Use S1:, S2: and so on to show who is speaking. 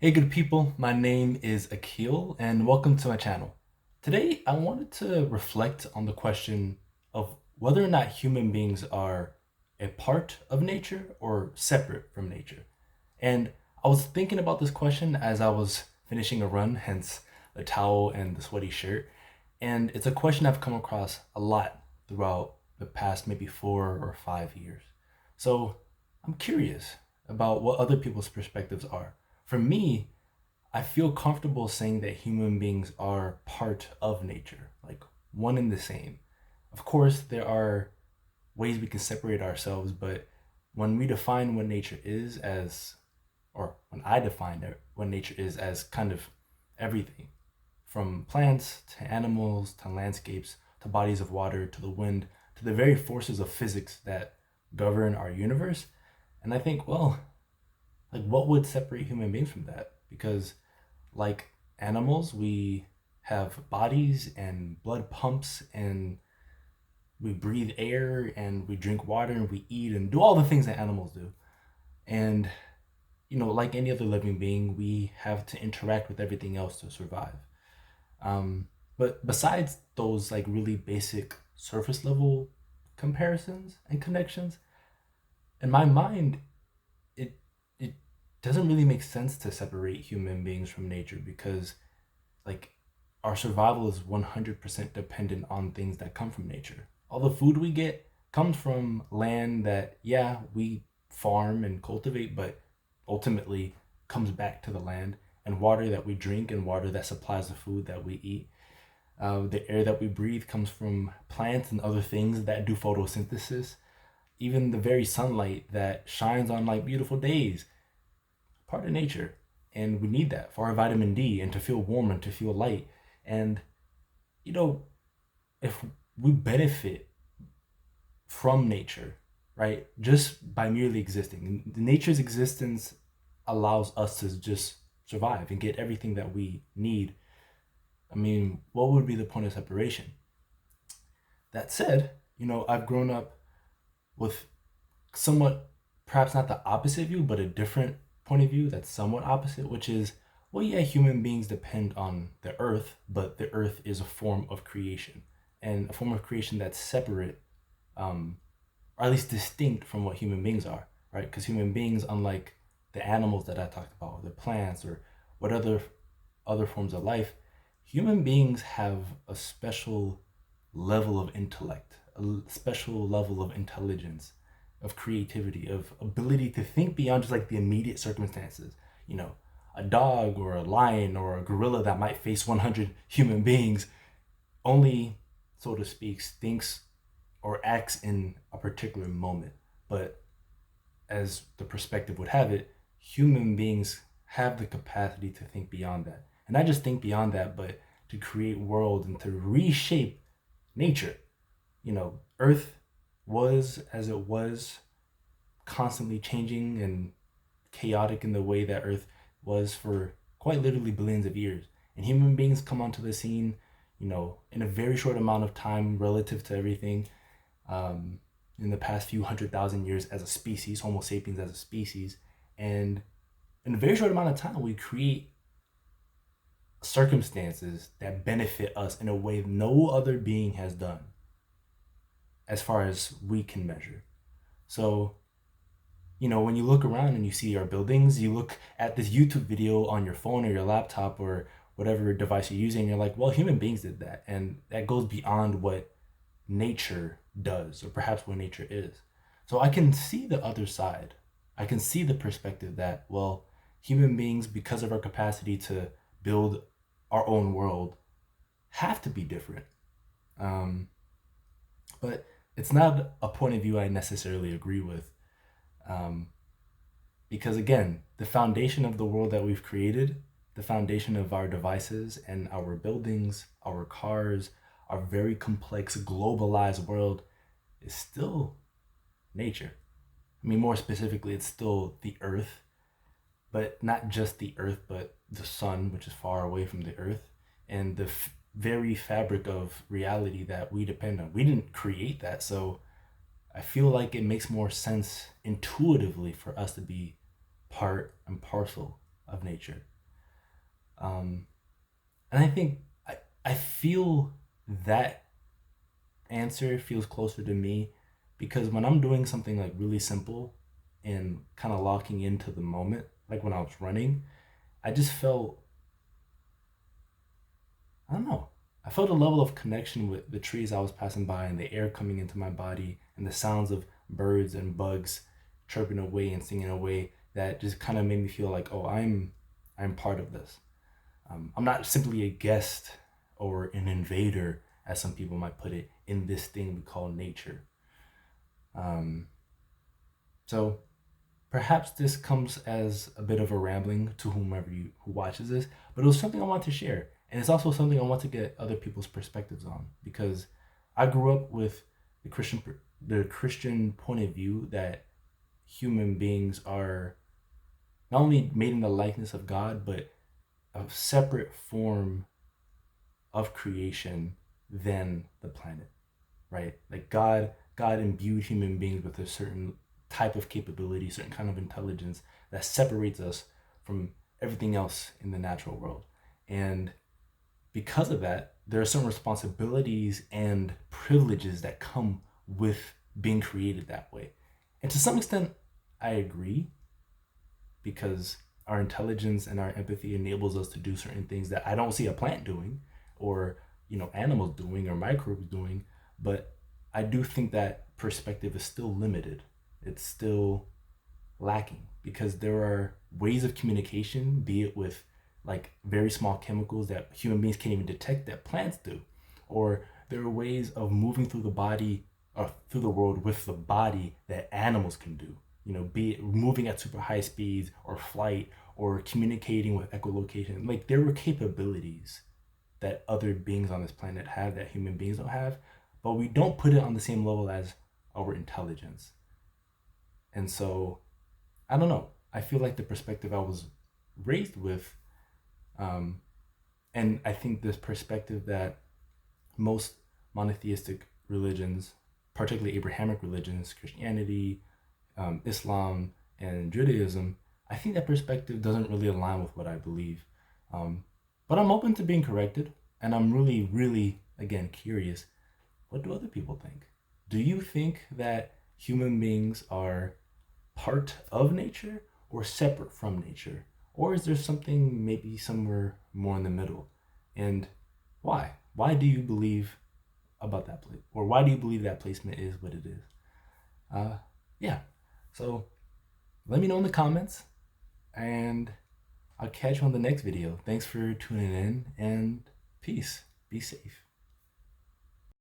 S1: Hey good people, my name is Akil and welcome to my channel. Today I wanted to reflect on the question of whether or not human beings are a part of nature or separate from nature. And I was thinking about this question as I was finishing a run, hence the towel and the sweaty shirt. And it's a question I've come across a lot throughout the past maybe 4 or 5 years. So I'm curious about what other people's perspectives are. For me, I feel comfortable saying that human beings are part of nature, like one and the same. Of course, there are ways we can separate ourselves, but when we define what nature is as, or when I define it, what nature is as kind of everything from plants to animals to landscapes to bodies of water to the wind to the very forces of physics that govern our universe. And I think, well, like what would separate human beings from that? Because like animals, we have bodies and blood pumps and we breathe air and we drink water and we eat and do all the things that animals do. And like any other living being, we have to interact with everything else to survive. But besides those like really basic surface level comparisons and connections, in my mind, it doesn't really make sense to separate human beings from nature because like our survival is 100% dependent on things that come from nature. All the food we get comes from land that, yeah, we farm and cultivate, but ultimately comes back to the land, and water that we drink and water that supplies the food that we eat. The air that we breathe comes from plants and other things that do photosynthesis. Even the very sunlight that shines on like beautiful days, part of nature. And we need that for our vitamin D and to feel warm and to feel light. And, you know, if we benefit from nature, right, just by merely existing, nature's existence allows us to just survive and get everything that we need. I mean, what would be the point of separation? That said, I've grown up with somewhat, perhaps not the opposite view, but a different point of view that's somewhat opposite, which is, well, yeah, human beings depend on the earth, but the earth is a form of creation and a form of creation that's separate, or at least distinct from what human beings are, right? Because human beings, unlike the animals that I talked about, or the plants, or what other forms of life, human beings have a special level of intellect, a special level of intelligence, of creativity, of ability to think beyond just like the immediate circumstances. You know, a dog or a lion or a gorilla that might face 100 human beings only, so to speak, thinks or acts in a particular moment. But as the perspective would have it, human beings have the capacity to think beyond that. And not just think beyond that, but to create worlds and to reshape nature. Earth was as it was, constantly changing and chaotic in the way that Earth was for quite literally billions of years. And human beings come onto the scene, in a very short amount of time relative to everything. In the past few 100,000 years as a species, Homo sapiens as a species, and in a very short amount of time, we create circumstances that benefit us in a way no other being has done, as far as we can measure. So, when you look around and you see our buildings, you look at this YouTube video on your phone or your laptop or whatever device you're using, and you're like, well, human beings did that. And that goes beyond what nature does, or perhaps what nature is. So I can see the other side. I can see the perspective that, well, human beings, because of our capacity to build our own world, have to be different. Um, but it's not a point of view I necessarily agree with. Um, because again, the foundation of the world that we've created, the foundation of our devices and our buildings, our cars, our very complex globalized world is still nature. I mean, more specifically, it's still the earth, but not just the earth, but the sun, which is far away from the earth, and the very fabric of reality that we depend on. We didn't create that, so I feel like it makes more sense intuitively for us to be part and parcel of nature. Um, and I think I feel that answer feels closer to me because when I'm doing something like really simple and kind of locking into the moment, like when I was running, I just felt, I don't know, I felt a level of connection with the trees I was passing by and the air coming into my body and the sounds of birds and bugs chirping away and singing away that just kind of made me feel like, oh, I'm part of this. I'm not simply a guest or an invader, as some people might put it, in this thing we call nature. Um, so perhaps this comes as a bit of a rambling to whomever who watches this, but it was something I want to share, and it's also something I want to get other people's perspectives on because I grew up with the Christian point of view that human beings are not only made in the likeness of God, but a separate form of creation than the planet, right? Like God imbued human beings with a certain type of capability, certain kind of intelligence that separates us from everything else in the natural world. And because of that, there are some responsibilities and privileges that come with being created that way. And to some extent, I agree because our intelligence and our empathy enables us to do certain things that I don't see a plant doing or animals doing or microbes doing, but I do think that perspective is still limited. It's still lacking because there are ways of communication, be it with like very small chemicals that human beings can't even detect that plants do, or there are ways of moving through the body or through the world with the body that animals can do. Be it moving at super high speeds or flight or communicating with echolocation. Like there were capabilities that other beings on this planet have that human beings don't have, but we don't put it on the same level as our intelligence. And so I don't know. I feel like the perspective I was raised with, um, and I think this perspective that most monotheistic religions, particularly Abrahamic religions, Christianity, Islam, and Judaism, I think that perspective doesn't really align with what I believe. Um, but I'm open to being corrected, and I'm really, really, again, curious. What do other people think? Do you think that human beings are part of nature or separate from nature? Or is there something maybe somewhere more in the middle? And why? Why do you believe about that place? Or why do you believe that placement is what it is? Uh, yeah. So let me know in the comments and I'll catch you on the next video. Thanks for tuning in and peace. Be safe.